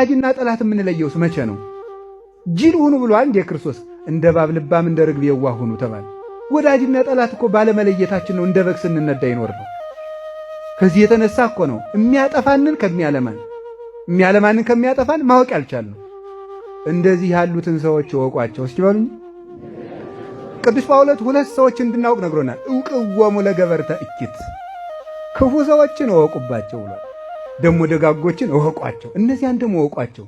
ወዳጅና ጠላት የምንለየውስ መቼ ነው? ጅል ሁኑ ብሏል እንደ ክርስቶስ። እንደ እባብ ልባም እንደ ርግብ የዋህ ሁኑ ተባለ። ወዳጅና ጠላት እኮ ባለመለየታችን ነው እንደ በግ ስንነዳ ይኖር ነው። ከዚህ የተነሳ እኮ ነው የሚያጠፋንን የሚያለማንን ከሚያጠፋን ማወቅ ያልቻልነው። እንደዚህ ያሉትን ሰዎች እወቋቸው እስኪ በሉኝ። ቅዱስ ጳውሎስ ሁለት ሰዎች እንድናውቅ ነግሮናል። እውቅወሙ ለገበርተ እኪት፣ ክፉ ሰዎችን እወቁባቸው ብሏል። ደግሞ ደጋጎችን እወቋቸው። እነዚያን ደግሞ እወቋቸው።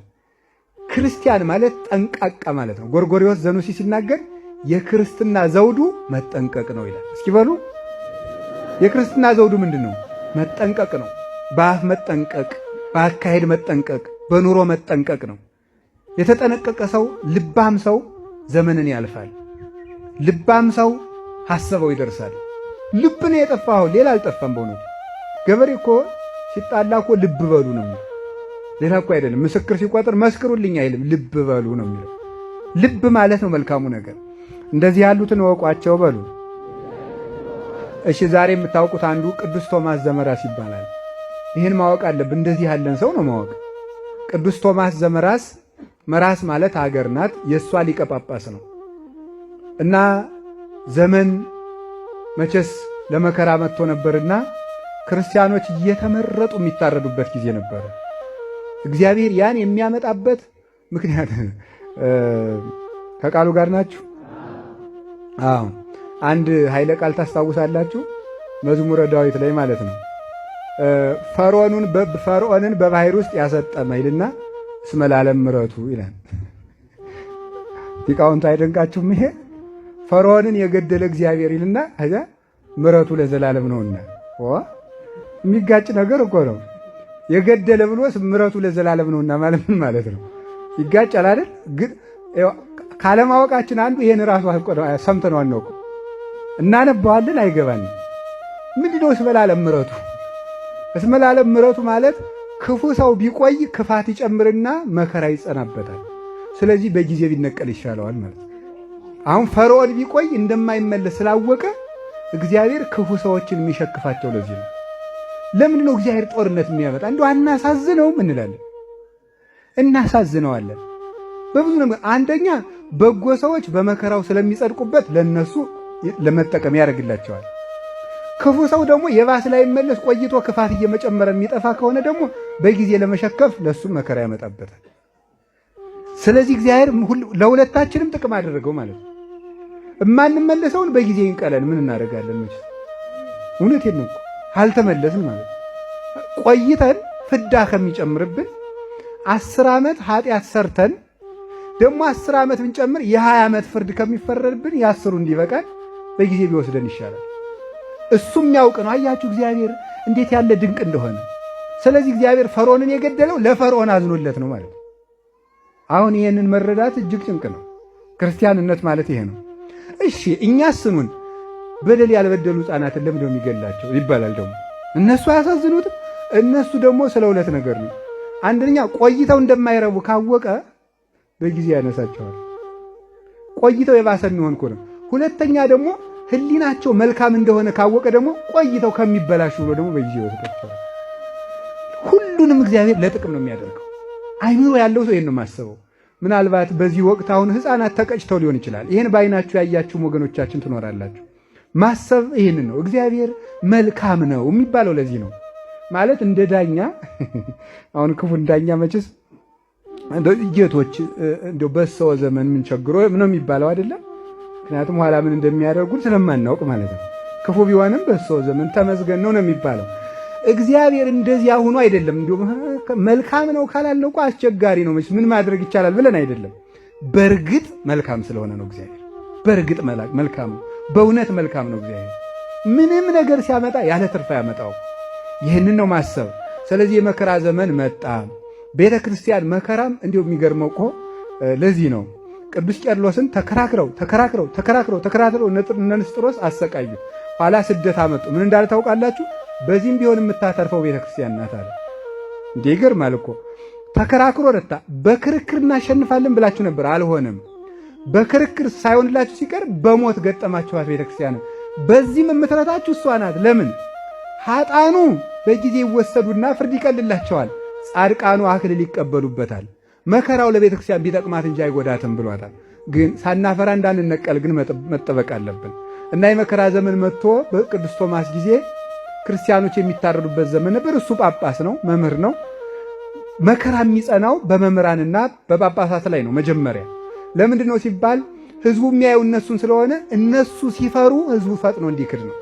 ክርስቲያን ማለት ጠንቃቃ ማለት ነው። ጎርጎርዮስ ዘኑሲ ሲናገር የክርስትና ዘውዱ መጠንቀቅ ነው ይላል። እስኪ በሉ የክርስትና ዘውዱ ምንድን ነው? መጠንቀቅ ነው። በአፍ መጠንቀቅ፣ በአካሄድ መጠንቀቅ፣ በኑሮ መጠንቀቅ ነው። የተጠነቀቀ ሰው ልባም ሰው ዘመንን ያልፋል። ልባም ሰው ሐሰበው ይደርሳል። ልብ ነው የጠፋው፣ ሌላ አልጠፋም። በእውነቱ ገበሬ እኮ ሲጣላ እኮ ልብ በሉ ነው የሚለው፣ ሌላ እኮ አይደለም። ምስክር ሲቆጥር መስክሩልኝ አይልም፣ ልብ በሉ ነው የሚለው። ልብ ማለት ነው መልካሙ ነገር። እንደዚህ ያሉትን እወቋቸው በሉ። እሺ ዛሬ የምታውቁት አንዱ ቅዱስ ቶማስ ዘመራስ ይባላል። ይህን ማወቅ አለብን። እንደዚህ ያለን ሰው ነው ማወቅ። ቅዱስ ቶማስ ዘመራስ፣ መራስ ማለት ሀገር ናት፣ የእሷ ሊቀ ጳጳስ ነው። እና ዘመን መቼስ ለመከራ መጥቶ ነበርና ክርስቲያኖች እየተመረጡ የሚታረዱበት ጊዜ ነበረ። እግዚአብሔር ያን የሚያመጣበት ምክንያት ከቃሉ ጋር ናችሁ? አዎ። አንድ ኃይለ ቃል ታስታውሳላችሁ? መዝሙረ ዳዊት ላይ ማለት ነው። ፈርዖንን በባህር ውስጥ ያሰጠመ ይልና እስመ ለዓለም ምሕረቱ ይላል። ሊቃውንቱ አይደንቃችሁም? ይሄ ፈርዖንን የገደለ እግዚአብሔር ይልና አዛ ምሕረቱ ለዘላለም ነውና። የሚጋጭ ነገር እኮ ነው። የገደለ ብሎስ ምሕረቱ ለዘላለም ነውና ማለት ምን ማለት ነው? ይጋጫል አይደል? ግን ካለማወቃችን አንዱ ይሄን ራሱ ሰምተነው አናውቅም። እናነባዋለን፣ አይገባንም። ምንድነው እስመ ለዓለም ምሕረቱ? እስመ ለዓለም ምሕረቱ ማለት ክፉ ሰው ቢቆይ ክፋት ይጨምርና መከራ ይጸናበታል። ስለዚህ በጊዜ ቢነቀል ይሻለዋል ማለት ነው። አሁን ፈርዖን ቢቆይ እንደማይመለስ ስላወቀ እግዚአብሔር ክፉ ሰዎችን የሚሸክፋቸው ለዚህ ነው። ለምንድን ነው እግዚአብሔር ጦርነት የሚያመጣ? እንደው አናሳዝነውም እንላለን፣ እናሳዝነዋለን በብዙ ነገር። አንደኛ በጎ ሰዎች በመከራው ስለሚጸድቁበት ለነሱ ለመጠቀም ያደርግላቸዋል። ክፉ ሰው ደግሞ የባስ ላይ መለስ ቆይቶ ክፋት እየመጨመረ የሚጠፋ ከሆነ ደግሞ በጊዜ ለመሸከፍ ለሱ መከራ ያመጣበታል። ስለዚህ እግዚአብሔር ለሁለታችንም ጥቅም አደረገው ማለት ነው። እማንመለሰውን በጊዜ ይንቀለን ምን እናደርጋለን? መቼ እውነቴን ነው ካልተመለስን ማለት ነው። ቆይተን ፍዳ ከሚጨምርብን 10 ዓመት ኃጢአት ሰርተን ደግሞ 10 ዓመት ብንጨምር የ20 ዓመት ፍርድ ከሚፈረድብን የ10ሩ እንዲበቃን በጊዜ ቢወስደን ይሻላል። እሱም ያውቅ ነው። አያችሁ እግዚአብሔር እንዴት ያለ ድንቅ እንደሆነ። ስለዚህ እግዚአብሔር ፈርዖንን የገደለው ለፈርዖን አዝኖለት ነው ማለት ነው። አሁን ይሄንን መረዳት እጅግ ጭንቅ ነው። ክርስቲያንነት ማለት ይሄ ነው። እሺ እኛስ ስኑን በደል ያልበደሉ ሕፃናትን ለምንድነው የሚገላቸው ይባላል። ደግሞ እነሱ አያሳዝኑትም? እነሱ ደግሞ ስለ ሁለት ነገር ነው። አንደኛ ቆይተው እንደማይረቡ ካወቀ በጊዜ ያነሳቸዋል። ቆይተው የባሰ የሚሆን እኮ ነው። ሁለተኛ ደግሞ ሕሊናቸው መልካም እንደሆነ ካወቀ ደግሞ ቆይተው ከሚበላሹ ብሎ ደግሞ በጊዜ ይወስዳቸዋል። ሁሉንም እግዚአብሔር ለጥቅም ነው የሚያደርገው። አይምሮ ያለው ሰው ይሄን ነው የማስበው። ምናልባት በዚህ ወቅት አሁን ሕፃናት ተቀጭተው ሊሆን ይችላል። ይሄን በዓይናችሁ ያያችሁም ወገኖቻችን ትኖራላችሁ። ማሰብ ይሄንን ነው። እግዚአብሔር መልካም ነው የሚባለው ለዚህ ነው። ማለት እንደ ዳኛ አሁን ክፉን ዳኛ መቼስ ጌቶች እንደው በሰው ዘመን ምን ቸግሮ ነው የሚባለው አይደለም። ምክንያቱም ኋላ ምን እንደሚያደርጉን ስለማናውቅ ማለት ነው። ክፉ ቢሆንም በሰው ዘመን ተመስገን ነው የሚባለው። እግዚአብሔር እንደዚያ ሆኖ አይደለም። እንዲሁ መልካም ነው ካላልነው እኮ አስቸጋሪ ነው። ምን ማድረግ ይቻላል ብለን አይደለም። በእርግጥ መልካም ስለሆነ ነው እግዚአብሔር። በእርግጥ መልካም ነው። በእውነት መልካም ነው እግዚአብሔር። ምንም ነገር ሲያመጣ ያለ ትርፍ ያመጣው። ይህንን ነው ማሰብ። ስለዚህ የመከራ ዘመን መጣ። ቤተ ክርስቲያን መከራም እንዲሁ የሚገርመው እኮ ለዚህ ነው ቅዱስ ቄርሎስን ተከራክረው እነ ንስጥሮስ አሰቃዩት። ኋላ ስደት አመጡ። ምን እንዳለ ታውቃላችሁ? በዚህም ቢሆን የምታተርፈው ቤተ ክርስቲያን ናት አለ። እንዴ ይገርማል እኮ ተከራክሮ ረታ። በክርክር እናሸንፋለን ብላችሁ ነበር፣ አልሆነም። በክርክር ሳይሆንላችሁ ሲቀር በሞት ገጠማችኋት ቤተ ክርስቲያን። በዚህም የምትረታችሁ እሷ ናት። ለምን? ኃጣኑ በጊዜ ይወሰዱና ፍርድ ይቀልላቸዋል። ጻድቃኑ አክሊል ይቀበሉበታል። መከራው ለቤተ ክርስቲያን ቢጠቅማት እንጂ አይጎዳትም ብሏታል። ግን ሳናፈራ እንዳንነቀል ግን መጠበቅ አለብን እና የመከራ ዘመን መጥቶ በቅዱስ ቶማስ ጊዜ ክርስቲያኖች የሚታረዱበት ዘመን ነበር። እሱ ጳጳስ ነው፣ መምህር ነው። መከራ የሚጸናው በመምህራንና በጳጳሳት ላይ ነው። መጀመሪያ ለምንድን ነው ሲባል ህዝቡ የሚያየው እነሱን ስለሆነ እነሱ ሲፈሩ ህዝቡ ፈጥኖ እንዲክድ ነው።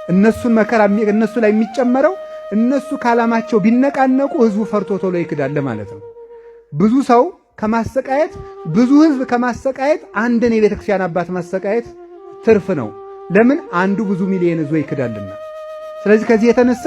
እነሱን መከራ እነሱ ላይ የሚጨመረው እነሱ ካላማቸው ቢነቃነቁ ህዝቡ ፈርቶ ቶሎ ይክዳል ማለት ነው። ብዙ ሰው ከማሰቃየት ብዙ ህዝብ ከማሰቃየት አንድን የቤተ ክርስቲያን አባት ማሰቃየት ትርፍ ነው። ለምን? አንዱ ብዙ ሚሊዮን ህዝብ ይክዳልና። ስለዚህ ከዚህ የተነሳ